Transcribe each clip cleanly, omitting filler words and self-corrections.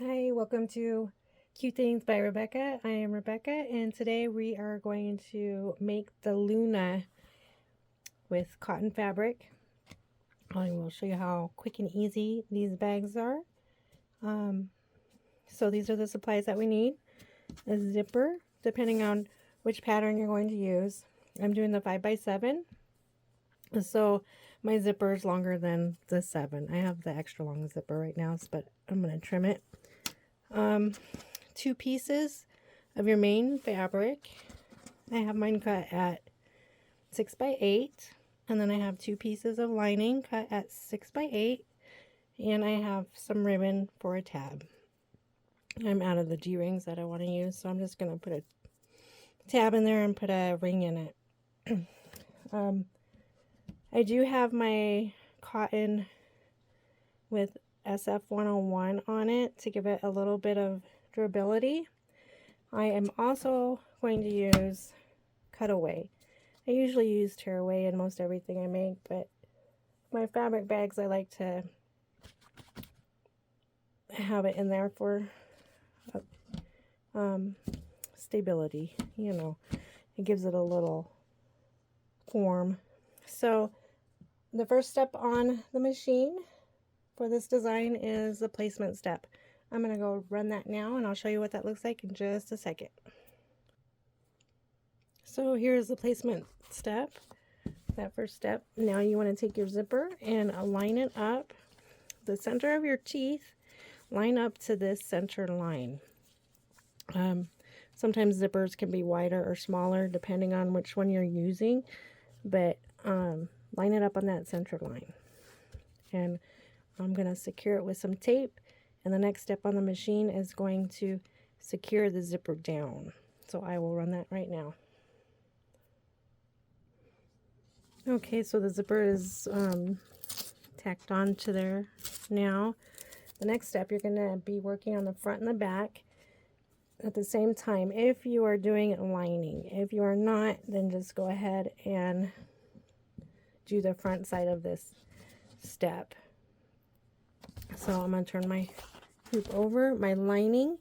Hi, welcome to Cute Things by Rebecca. I am Rebecca, and today we are going to make the Luna with cotton fabric. I will show you how quick and easy these bags are. So these are the supplies that we need. A zipper, depending on which pattern you're going to use. I'm doing the 5x7, so my zipper is longer than the 7. I have the extra long zipper right now, but I'm going to trim it. 2 pieces of your main fabric. I have mine cut at 6x8, and then I have 2 pieces of lining cut at 6x8, and I have some ribbon for a tab. I'm out of the G-rings that I want to use, so I'm just going to put a tab in there and put a ring in it. I do have my cotton with SF101 on it to give it a little bit of durability. I am also going to use cutaway. I usually use tearaway in most everything I make, but my fabric bags I like to have it in there for stability. You know, it gives it a little form. So the first step on the machine for this design is the placement step. I'm going to go run that now, and I'll show you what that looks like in just a second. So here's the placement step, that first step. Now you want to take your zipper and align it up. The center of your teeth line up to this center line. Sometimes zippers can be wider or smaller depending on which one you're using, but line it up on that center line. And I'm going to secure it with some tape, and the next step on the machine is going to secure the zipper down. So I will run that right now. Okay, so the zipper is tacked on to there now. The next step, you're going to be working on the front and the back at the same time if you are doing lining. If you are not, then just go ahead and do the front side of this step. So I'm going to turn my hoop over. My lining,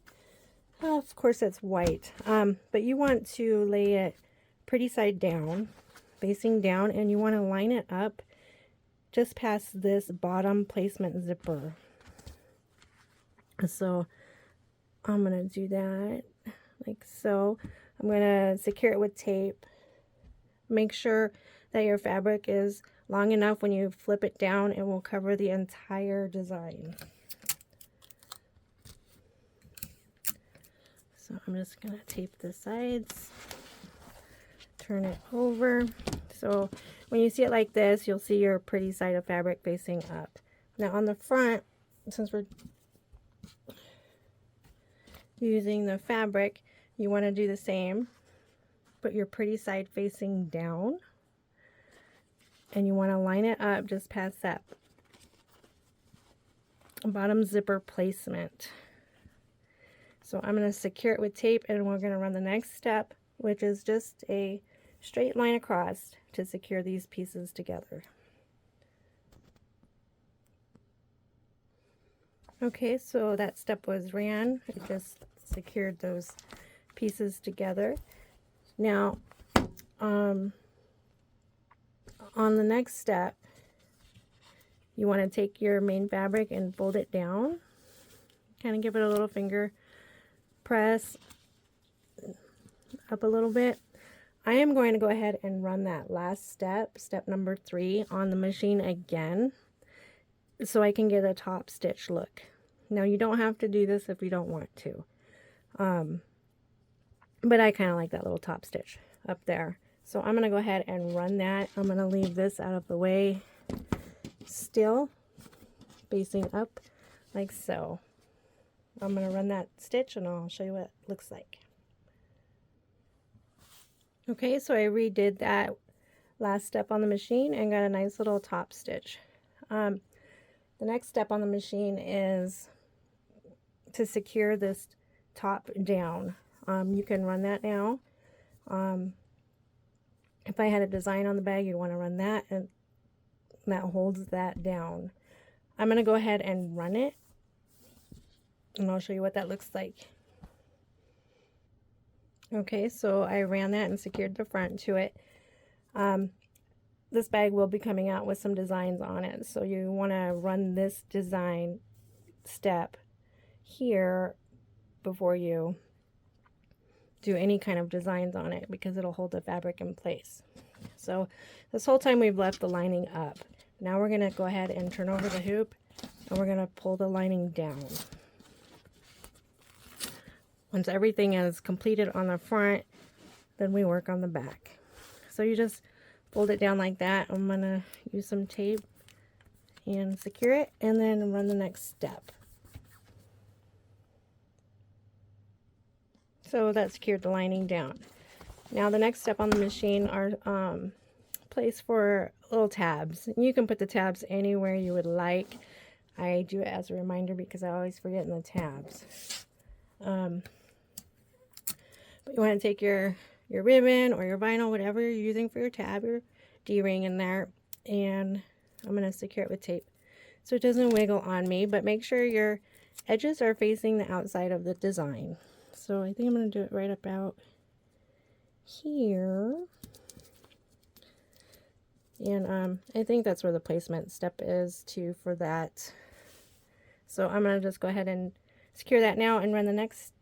of course it's white, but you want to lay it pretty side down, facing down, and you want to line it up just past this bottom placement zipper. So I'm going to do that like so. I'm going to secure it with tape. Make sure that your fabric is long enough when you flip it down, it will cover the entire design. So I'm just going to tape the sides, turn it over. So when you see it like this, you'll see your pretty side of fabric facing up. Now on the front, since we're using the fabric, you want to do the same. Put your pretty side facing down, and you want to line it up just past that bottom zipper placement. So I'm going to secure it with tape, and we're going to run the next step, which is just a straight line across to secure these pieces together. Okay, so that step was ran. It just secured those pieces together. Now, on the next step, you want to take your main fabric and fold it down. Kind of give it a little finger press up a little bit. I am going to go ahead and run that last step, step number 3, on the machine again, so I can get a top stitch look. Now you don't have to do this if you don't want to, but I kind of like that little top stitch up there. So I'm going to go ahead and run that. I'm going to leave this out of the way still, facing up like so. I'm going to run that stitch and I'll show you what it looks like. Okay, so I redid that last step on the machine and got a nice little top stitch. The next step on the machine is to secure this top down. You can run that now. If I had a design on the bag, you'd want to run that, and that holds that down. I'm going to go ahead and run it And I'll show you what that looks like. Okay, so I ran that and secured the front to it. This bag will be coming out with some designs on it, so you want to run this design step here before you do any kind of designs on it, because it'll hold the fabric in place. So this whole time we've left the lining up. Now we're going to go ahead and turn over the hoop, and we're going to pull the lining down. Once everything is completed on the front, then we work on the back. So you just fold it down like that. I'm going to use some tape and secure it, and then run the next step. So that secured the lining down. Now the next step on the machine are placed for little tabs. And you can put the tabs anywhere you would like. I do it as a reminder because I always forget in the tabs. But you want to take your ribbon or your vinyl, whatever you're using for your tab, your D-ring in there, and I'm going to secure it with tape so it doesn't wiggle on me, but make sure your edges are facing the outside of the design. So I think I'm going to do it right about here. And I think that's where the placement step is too for that. So I'm going to just go ahead and secure that now and run the next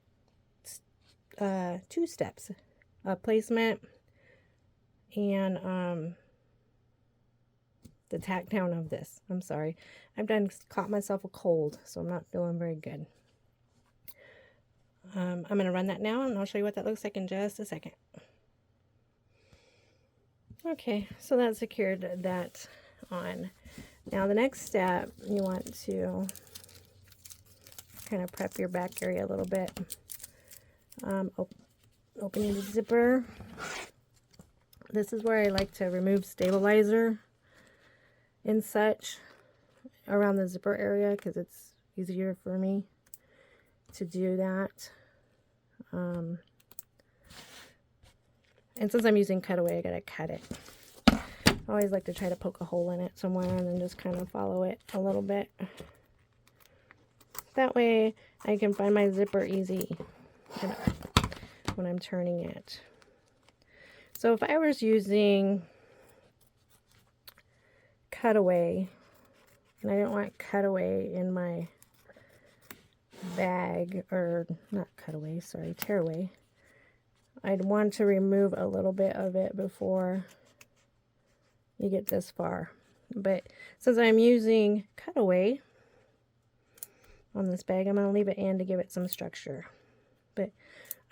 2 steps. Placement and the tack down of this. I'm sorry. I've caught myself a cold, so I'm not feeling very good. I'm going to run that now, and I'll show you what that looks like in just a second. Okay, so that secured that on. Now the next step, you want to kind of prep your back area a little bit. Opening the zipper. This is where I like to remove stabilizer and such around the zipper area because it's easier for me to do that. And since I'm using cutaway, I gotta cut it. I always like to try to poke a hole in it somewhere and then just kind of follow it a little bit. That way I can find my zipper easy when I'm turning it. So if I was using cutaway, and I didn't want cutaway in my bag, or not cutaway, sorry, tearaway, I'd want to remove a little bit of it before you get this far. But since I'm using cutaway on this bag, I'm going to leave it in to give it some structure. But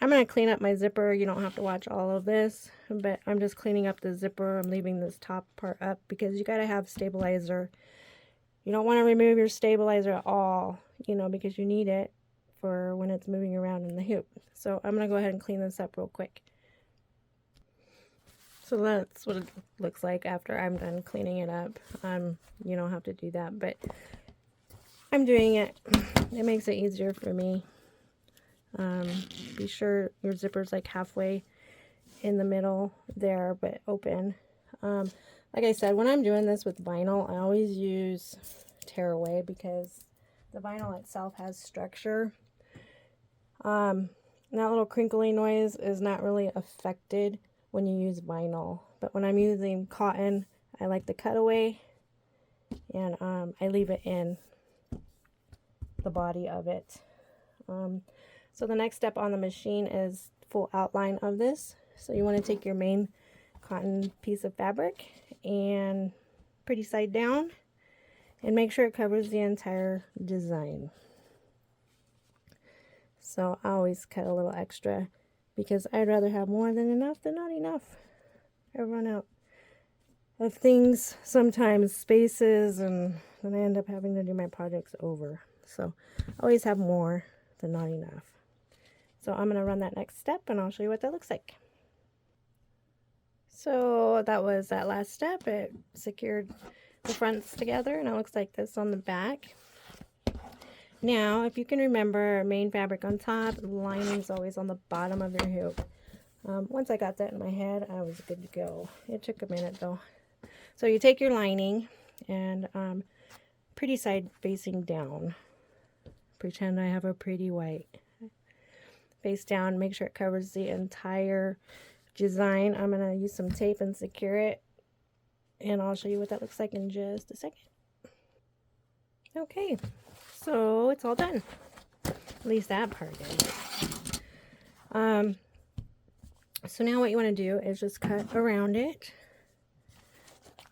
I'm going to clean up my zipper. You don't have to watch all of this, but I'm just cleaning up the zipper. I'm leaving this top part up because you got to have stabilizer. You don't want to remove your stabilizer at all, you know, because you need it for when it's moving around in the hoop. So I'm going to go ahead and clean this up real quick. So that's what it looks like after I'm done cleaning it up. You don't have to do that, but I'm doing it. It makes it easier for me. Be sure your zipper's like halfway in the middle there, but open. Like I said, when I'm doing this with vinyl, I always use tearaway because the vinyl itself has structure. That little crinkly noise is not really affected when you use vinyl, but when I'm using cotton, I like the cutaway, and I leave it in the body of it. So the next step on the machine is full outline of this. So you want to take your main cotton piece of fabric and pretty side down and make sure it covers the entire design. So I always cut a little extra because I'd rather have more than enough than not enough. I run out of things sometimes, spaces, and then I end up having to do my projects over. So I always have more than not enough. So I'm going to run that next step and I'll show you what that looks like. So that was that last step. It secured the fronts together and it looks like this on the back. Now, if you can remember, main fabric on top, lining is always on the bottom of your hoop. Once I got that in my head, I was good to go. It took a minute though. So you take your lining and pretty side facing down. pretend I have a pretty white. Face down, make sure it covers the entire design. I'm going to use some tape and secure it, and I'll show you what that looks like in just a second. Okay, so it's all done. At least that part is. So now what you want to do is just cut around it.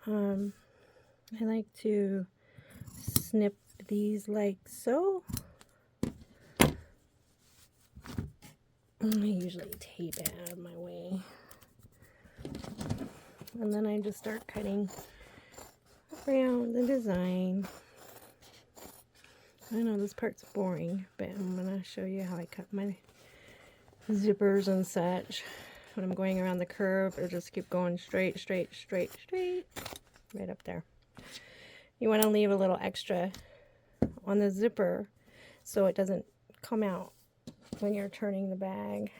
I like to snip these like so. I usually tape it out of my way. And then I just start cutting around the design. I know this part's boring, but I'm going to show you how I cut my zippers and such. When I'm going around the curve, I just keep going straight, straight, straight, straight, right up there. You want to leave a little extra on the zipper so it doesn't come out when you're turning the bag.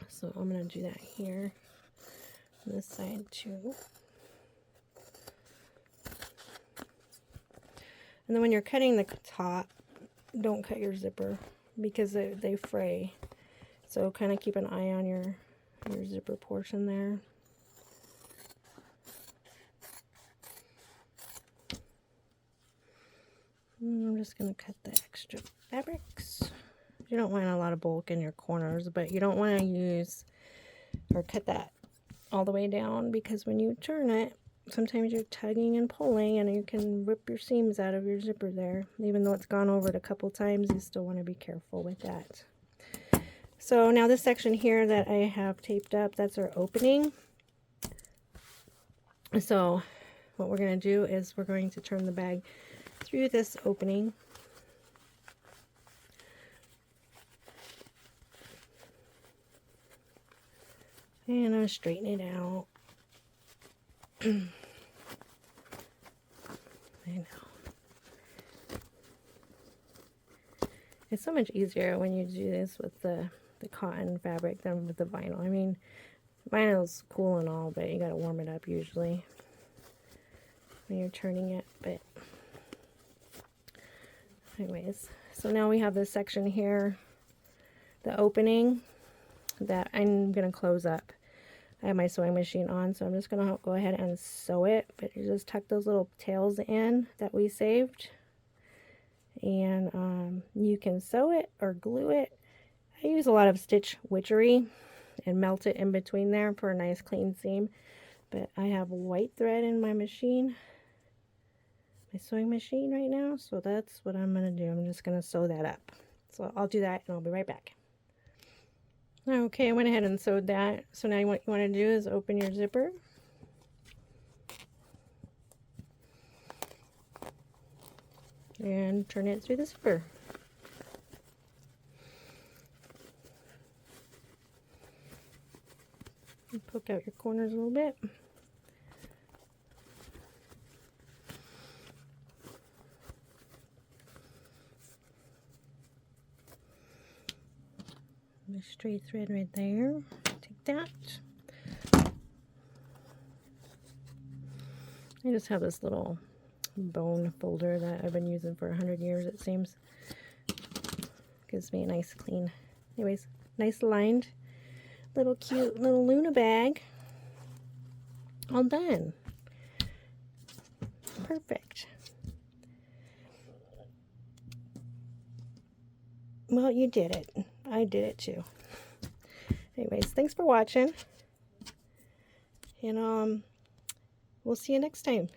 So I'm going to do that here, on this side too. And then when you're cutting the top, don't cut your zipper because they fray. So kind of keep an eye on your zipper portion there. And I'm just going to cut the extra fabrics. You don't want a lot of bulk in your corners, but you don't want to use or cut that all the way down, because when you turn it, sometimes you're tugging and pulling and you can rip your seams out of your zipper there. Even though it's gone over it a couple times, you still want to be careful with that. So now this section here that I have taped up, that's our opening. So what we're going to do is we're going to turn the bag through this opening. And I'll straighten it out. I know. It's so much easier when you do this with the cotton fabric than with the vinyl. I mean, vinyl's cool and all, but you gotta warm it up usually when you're turning it. But anyways, so now we have this section here, the opening that I'm gonna close up. I have my sewing machine on, so I'm just gonna go ahead and sew it. But you just tuck those little tails in that we saved, and you can sew it or glue it. I use a lot of Stitch Witchery and melt it in between there for a nice clean seam. But I have white thread in my machine, my sewing machine right now, so that's what I'm gonna do. I'm just gonna sew that up. So I'll do that and I'll be right back. Okay, I went ahead and sewed that. So now what you want to do is open your zipper. And turn it through the zipper. And poke out your corners a little bit. The straight thread right there. Take that. I just have this little bone folder that I've been using for 100 years, it seems. Gives me a nice clean, anyways, nice lined little cute little Luna bag. All done. Perfect. Well, you did it. I did it too. Anyways, thanks for watching. And we'll see you next time.